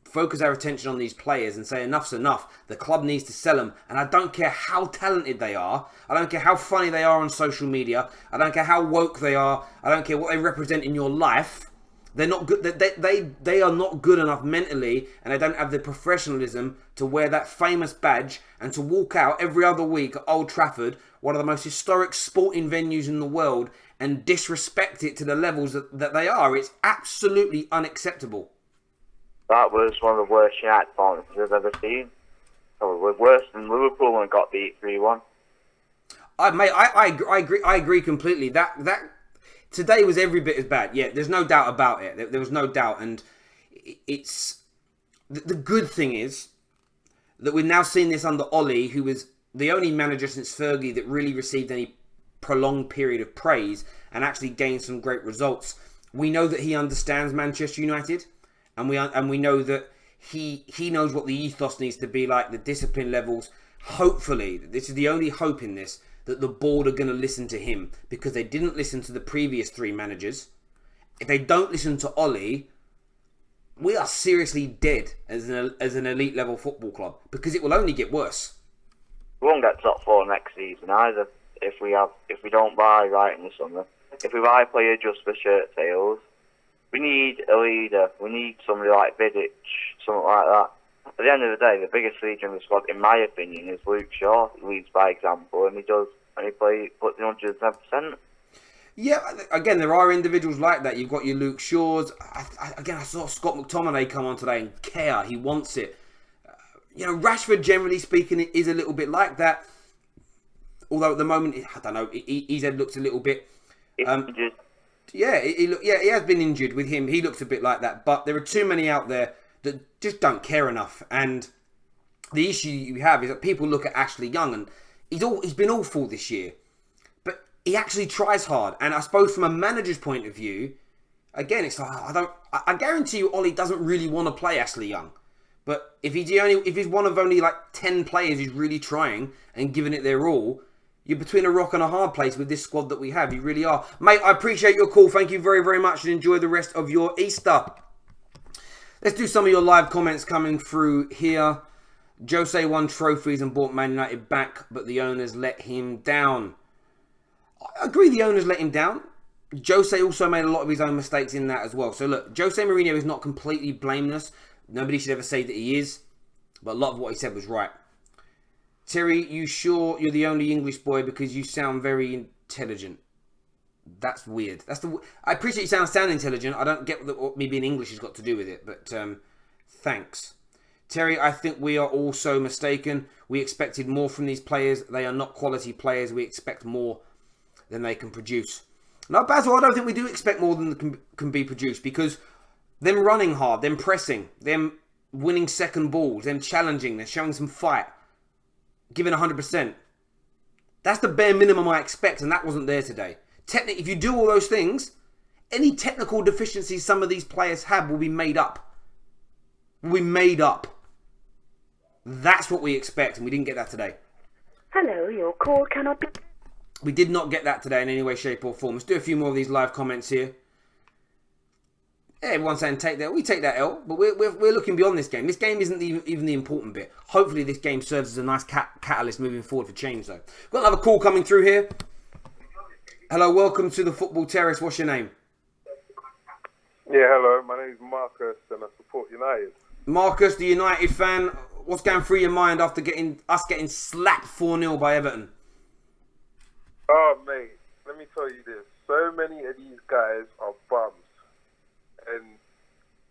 focus our attention on these players and say enough's enough. The club needs to sell them, and I don't care how talented they are. I don't care how funny they are on social media. I don't care how woke they are. I don't care what they represent in your life. They're not good. They are not good enough mentally, and they don't have the professionalism to wear that famous badge and to walk out every other week at Old Trafford, one of the most historic sporting venues in the world, and disrespect it to the levels that they are. It's absolutely unacceptable. That was one of the worst United performances I've ever seen. We're worse than Liverpool when it got beat 3-1. I agree completely. That today was every bit as bad. Yeah, there's no doubt about it. There was no doubt, and it's the good thing is that we've now seen this under Ollie, who was the only manager since Fergie that really received any prolonged period of praise and actually gained some great results. We know that he understands Manchester United, and we know that he knows what the ethos needs to be like, the discipline levels. Hopefully, this is the only hope in this, that the board are going to listen to him, because they didn't listen to the previous 3 managers. If they don't listen to Ollie, we are seriously dead as an elite level football club, because it will only get worse. We won't get top 4 next season either if we don't buy right in the summer. If we buy a player just for shirt sales, we need a leader. We need somebody like Vidic, something like that. At the end of the day, the biggest leader in the squad, in my opinion, is Luke Shaw. He leads by example, and he puts in 110%. Yeah, again, there are individuals like that. You've got your Luke Shaws. I saw Scott McTominay come on today and care. He wants it. Rashford, generally speaking, is a little bit like that. Although at the moment, I don't know, his head looks a little bit... injured. Yeah, he has been injured with him. He looks a bit like that. But there are too many out there that just don't care enough. And the issue you have is that people look at Ashley Young, and he's been awful this year. But he actually tries hard. And I suppose from a manager's point of view, again, it's like, I guarantee you Ollie doesn't really want to play Ashley Young. But if he's one of only like 10 players who's really trying and giving it their all, you're between a rock and a hard place with this squad that we have. You really are. Mate, I appreciate your call. Thank you very, very much, and enjoy the rest of your Easter. Let's do some of your live comments coming through here. Jose won trophies and brought Man United back, but the owners let him down. I agree the owners let him down. Jose also made a lot of his own mistakes in that as well. So look, Jose Mourinho is not completely blameless. Nobody should ever say that he is. But a lot of what he said was right. Terry, you sure you're the only English boy because you sound very intelligent? That's weird. I appreciate you sound intelligent. I don't get what me being English has got to do with it. But thanks. Terry, I think we are all so mistaken. We expected more from these players. They are not quality players. We expect more than they can produce. No, Basil, I don't think we do expect more than can be produced, because them running hard, them pressing, them winning second balls, them challenging, they're showing some fight, giving 100%. That's the bare minimum I expect, and that wasn't there today. If you do all those things, any technical deficiencies some of these players have will be made up. That's what we expect, and we didn't get that today. Hello, your call cannot be... We did not get that today in any way, shape or form. Let's do a few more of these live comments here. Yeah, everyone's saying take that. We take that L, but we're looking beyond this game. This game isn't even the important bit. Hopefully this game serves as a nice catalyst moving forward for change, though. Got another call coming through here. Hello, welcome to the Football Terrace. What's your name? Yeah, hello. My name is Marcus, and I support United. Marcus, the United fan. What's going through your mind after getting slapped 4-0 by Everton? Oh, mate, let me tell you this. So many of these guys are bums. And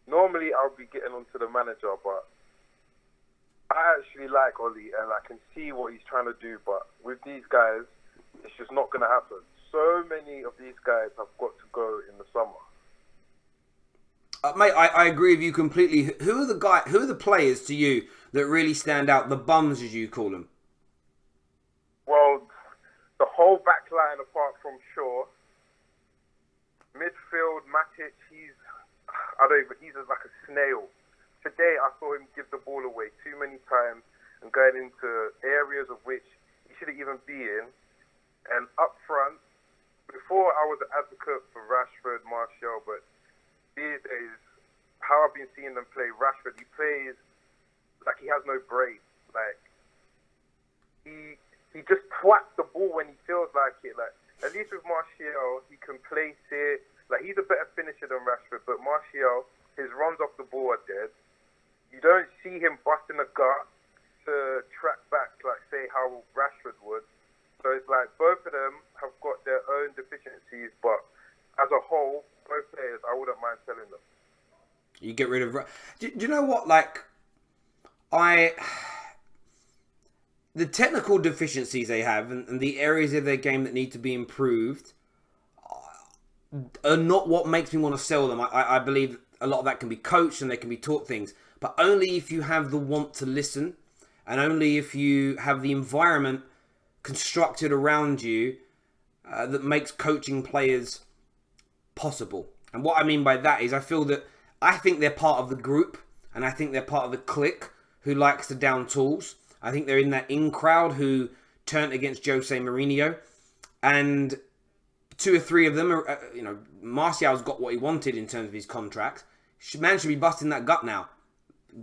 normally I I'll be getting onto the manager, but I actually like Oli and I can see what he's trying to do. But with these guys, it's just not going to happen. So many of these guys have got to go in the summer. Mate, I agree with you completely. Who are the players to you that really stand out? The bums, as you call them. Well, the whole back line apart from Shaw, midfield, Matic, he's like a snail. Today I saw him give the ball away too many times and going into areas of which he shouldn't even be in. And up front, before I was an advocate for Rashford, Martial, but these days, how I've been seeing them play, Rashford, he plays like he has no brain. Like, he just twats the ball when he feels like it. Like, at least with Martial, he can place it. Like, he's a better finisher than Rashford, but Martial, his runs off the ball are dead. You don't see him busting a gut to track back, like, say, how Rashford would. So it's like both of them have got their own deficiencies, but as a whole, both players, I wouldn't mind selling them. You get rid of... Do you know what? Like, the technical deficiencies they have and the areas of their game that need to be improved are not what makes me want to sell them. I believe a lot of that can be coached and they can be taught things, but only if you have the want to listen and only if you have the environment constructed around you that makes coaching players possible. And what I mean by that is I think they're part of the group and I think they're part of the clique who likes to down tools. I think they're in that in crowd who turned against Jose Mourinho, and 2 or 3 of them are, Martial's got what he wanted in terms of his contract. Man should be busting that gut now.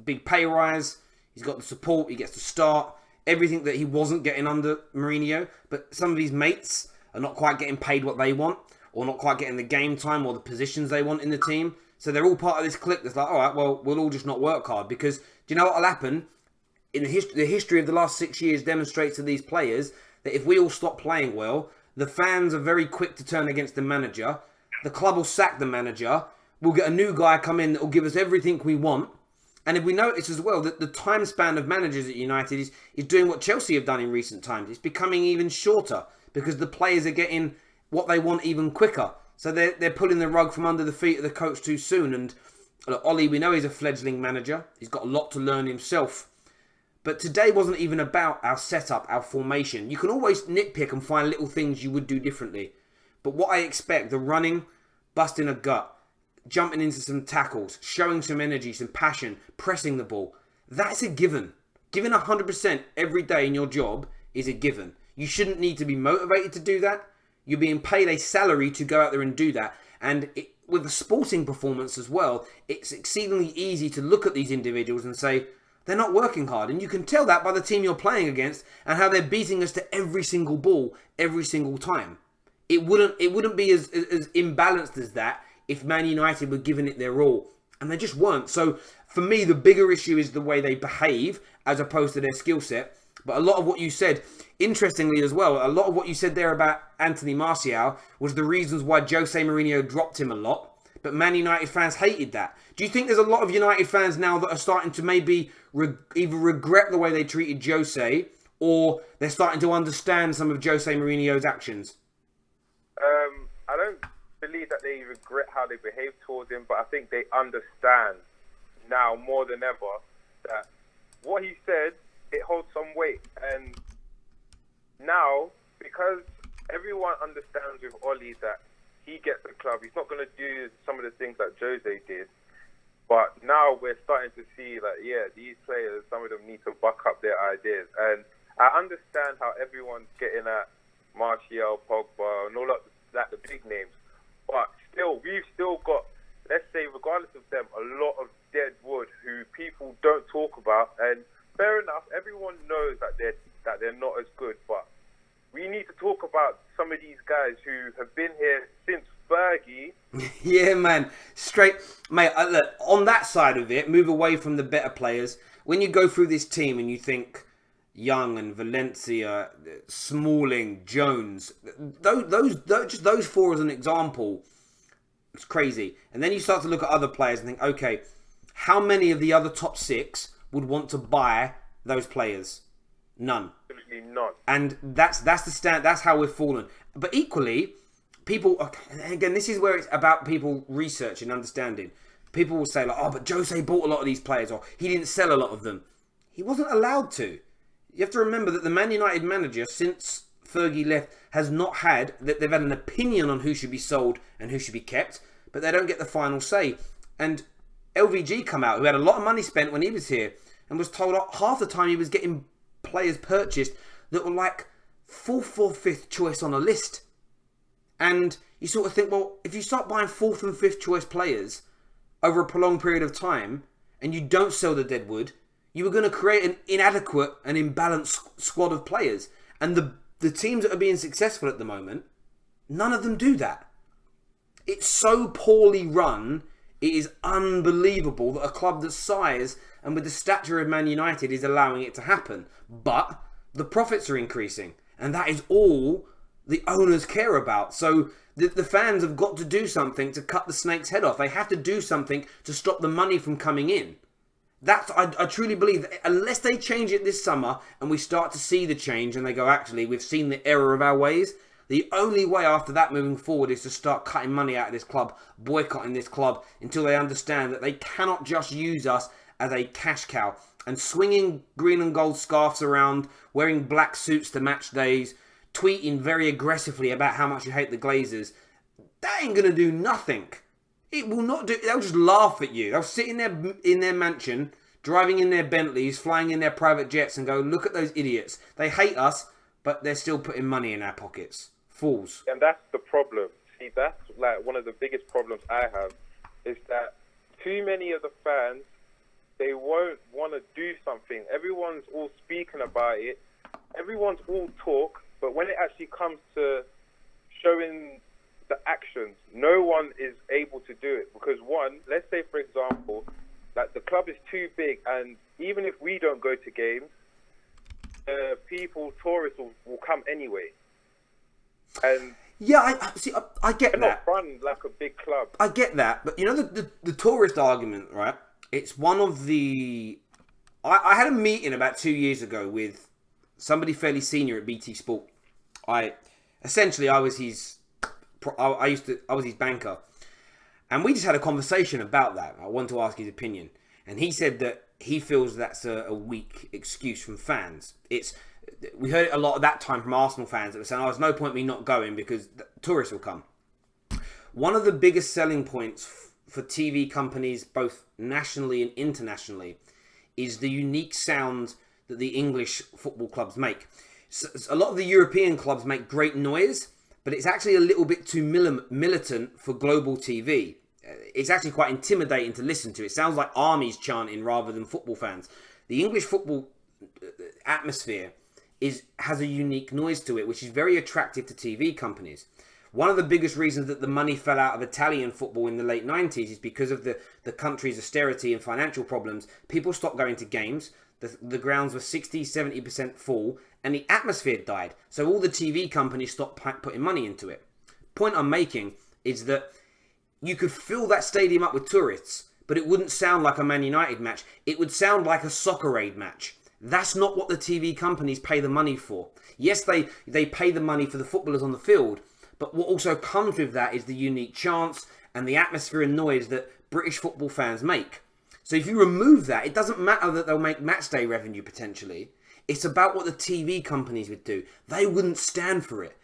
Big pay rise. He's got the support. He gets to start. Everything that he wasn't getting under Mourinho. But some of his mates are not quite getting paid what they want, or not quite getting the game time or the positions they want in the team. So they're all part of this clique that's like, all right, well, we'll all just not work hard. Because do you know what will happen? In the history of the last 6 years demonstrates to these players that if we all stop playing well, the fans are very quick to turn against the manager. The club will sack the manager. We'll get a new guy come in that will give us everything we want. And if we notice as well that the time span of managers at United is doing what Chelsea have done in recent times. It's becoming even shorter because the players are getting what they want even quicker. So they're pulling the rug from under the feet of the coach too soon. And look, Ollie, we know he's a fledgling manager. He's got a lot to learn himself. But today wasn't even about our setup, our formation. You can always nitpick and find little things you would do differently. But what I expect, the running, busting a gut, jumping into some tackles, showing some energy, some passion, pressing the ball, that's a given. Giving 100% every day in your job is a given. You shouldn't need to be motivated to do that. You're being paid a salary to go out there and do that. And with the sporting performance as well, it's exceedingly easy to look at these individuals and say, they're not working hard. And you can tell that by the team you're playing against and how they're beating us to every single ball, every single time. It wouldn't be as imbalanced as that if Man United were giving it their all. And they just weren't. So for me, the bigger issue is the way they behave as opposed to their skill set. But a lot of what you said, interestingly as well, a lot of what you said there about Anthony Martial was the reasons why Jose Mourinho dropped him a lot. But Man United fans hated that. Do you think there's a lot of United fans now that are starting to maybe either regret the way they treated Jose, or they're starting to understand some of Jose Mourinho's actions? I don't believe that they regret how they behaved towards him, but I think they understand now more than ever that what he said, it holds some weight. And now, because everyone understands with Oli that he gets the club, he's not going to do some of the things that Jose did. But now we're starting to see that, these players, some of them need to buck up their ideas. And I understand how everyone's getting at Martial, Pogba, and all of that, the big names. But still, we've still got, let's say, regardless of them, a lot of deadwood who people don't talk about. And fair enough, everyone knows that they're not as good. But we need to talk about some of these guys who have been here since Fergie. Yeah, man. Straight. Mate, look, on that side of it, move away from the better players. When you go through this team and you think Young and Valencia, Smalling, Jones, those 4 as an example, it's crazy. And then you start to look at other players and think, okay, how many of the other top 6 would want to buy those players? None. Absolutely none. And that's the stand. That's how we've fallen. But equally, people, again, this is where it's about people researching, understanding. People will say, like, oh, but Jose bought a lot of these players, or he didn't sell a lot of them. He wasn't allowed to. You have to remember that the Man United manager, since Fergie left, has not had, that they've had an opinion on who should be sold and who should be kept, but they don't get the final say. And LVG come out, who had a lot of money spent when he was here, and was told half the time he was getting players purchased that were like 4th or 5th choice on a list. And you sort of think, well, if you start buying 4th and 5th choice players over a prolonged period of time, and you don't sell the deadwood, you are going to create an inadequate and imbalanced squad of players. And the teams that are being successful at the moment, none of them do that. It's so poorly run, it is unbelievable that a club the size and with the stature of Man United is allowing it to happen. But the profits are increasing, and that is all the owners care about. So the fans have got to do something to cut the snake's head off. They have to do something to stop the money from coming in. I truly believe that unless they change it this summer and we start to see the change and they go, actually, we've seen the error of our ways, the only way after that moving forward is to start cutting money out of this club, boycotting this club, until they understand that they cannot just use us as a cash cow. And swinging green and gold scarves around, wearing black suits to match days, tweeting very aggressively about how much you hate the Glazers, that ain't going to do nothing. It will not do. They'll just laugh at you. They'll sit in their mansion, driving in their Bentleys, flying in their private jets, and go, look at those idiots. They hate us, but they're still putting money in our pockets. Fools. And that's the problem. See, that's like one of the biggest problems I have, is that too many of the fans, they won't want to do something. Everyone's all speaking about it. Everyone's all talk, but when it actually comes to showing the actions, no one is able to do it. Because one, let's say for example, like the club is too big, and even if we don't go to games, tourists will come anyway. And yeah, I get they're that. not run like a big club. I get that, but you know the tourist argument, right? It's one of the. I had a meeting about 2 years ago with somebody fairly senior at BT Sport. I was his banker, and we just had a conversation about that. I wanted to ask his opinion, and he said that he feels that's a weak excuse from fans. We heard it a lot at that time from Arsenal fans that were saying, there's no point me not going because tourists will come. One of the biggest selling points for TV companies, both nationally and internationally, is the unique sound that the English football clubs make. So a lot of the European clubs make great noise, but it's actually a little bit too militant for global TV. It's actually quite intimidating to listen to. It sounds like armies chanting rather than football fans. The English football atmosphere has a unique noise to it, which is very attractive to TV companies. One of the biggest reasons that the money fell out of Italian football in the late 90s is because of the country's austerity and financial problems. People stopped going to games. The grounds were 60-70% full, and the atmosphere died. So all the TV companies stopped putting money into it. Point I'm making is that you could fill that stadium up with tourists, but it wouldn't sound like a Man United match. It would sound like a Soccer Aid match. That's not what the TV companies pay the money for. Yes, they pay the money for the footballers on the field, but what also comes with that is the unique chants and the atmosphere and noise that British football fans make. So if you remove that, it doesn't matter that they'll make match day revenue potentially. It's about what the TV companies would do. They wouldn't stand for it.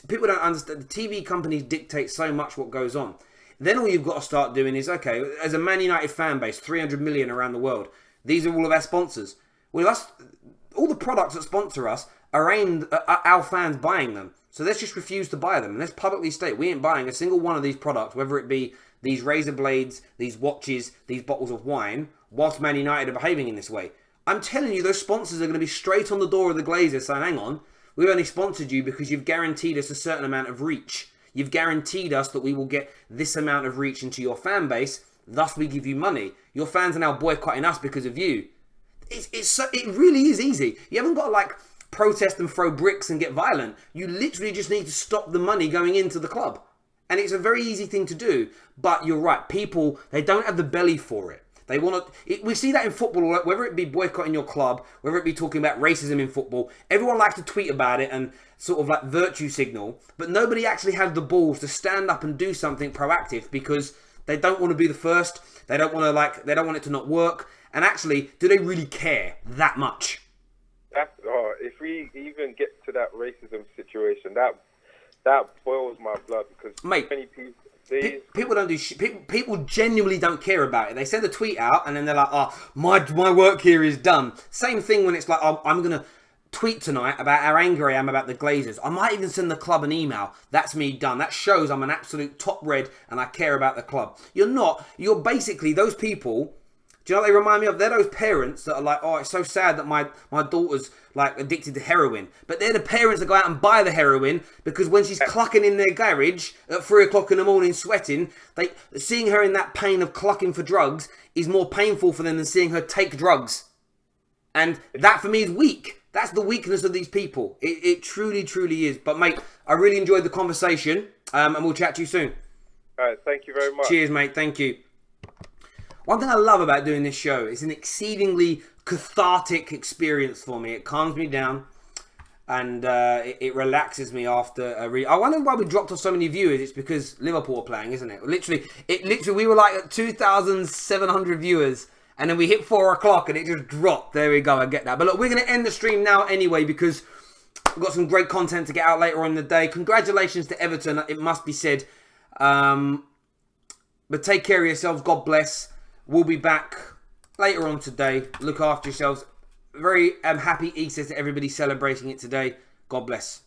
People don't understand. The TV companies dictate so much what goes on. Then all you've got to start doing is, okay, as a Man United fan base, 300 million around the world, these are all of our sponsors. Well, all the products that sponsor us are aimed at our fans buying them. So let's just refuse to buy them. And let's publicly state we ain't buying a single one of these products, whether it be these razor blades, these watches, these bottles of wine, whilst Man United are behaving in this way. I'm telling you, those sponsors are going to be straight on the door of the Glazer saying, hang on, we've only sponsored you because you've guaranteed us a certain amount of reach. You've guaranteed us that we will get this amount of reach into your fan base, thus we give you money. Your fans are now boycotting us because of you. It really is easy. You haven't got to protest and throw bricks and get violent. You literally just need to stop the money going into the club. And it's a very easy thing to do. But you're right, people, they don't have the belly for it. They want to. We see that in football, whether it be boycotting your club, whether it be talking about racism in football. Everyone likes to tweet about it and sort of like virtue signal, but nobody actually has the balls to stand up and do something proactive because they don't want to be the first. They don't want to They don't want it to not work. And actually, do they really care that much? If we even get to that racism situation, that boils my blood because mate, many people. People don't do shit. People genuinely don't care about it. They send a tweet out and then they're like, "Oh, my work here is done." Same thing when it's like, "Oh, I'm gonna tweet tonight about how angry I am about the Glazers." I might even send the club an email. That's me done. That shows I'm an absolute top red and I care about the club. You're not. You're basically those people. Do you know what they remind me of? They're those parents that are like, "Oh, it's so sad that my daughter's like addicted to heroin." But they're the parents that go out and buy the heroin because when she's clucking in their garage at 3 o'clock in the morning sweating, seeing her in that pain of clucking for drugs is more painful for them than seeing her take drugs. And that for me is weak. That's the weakness of these people. It truly, truly is. But mate, I really enjoyed the conversation and we'll chat to you soon. All right, thank you very much. Cheers, mate. Thank you. One thing I love about doing this show is an exceedingly cathartic experience for me. It calms me down and it relaxes me after I wonder why we dropped off so many viewers. It's because Liverpool are playing, isn't it? Literally, we were like at 2,700 viewers and then we hit 4 o'clock and it just dropped. There we go, I get that. But look, we're going to end the stream now anyway because we've got some great content to get out later on in the day. Congratulations to Everton, it must be said. But take care of yourselves. God bless. We'll be back later on today. Look after yourselves. Very happy Easter to everybody celebrating it today. God bless.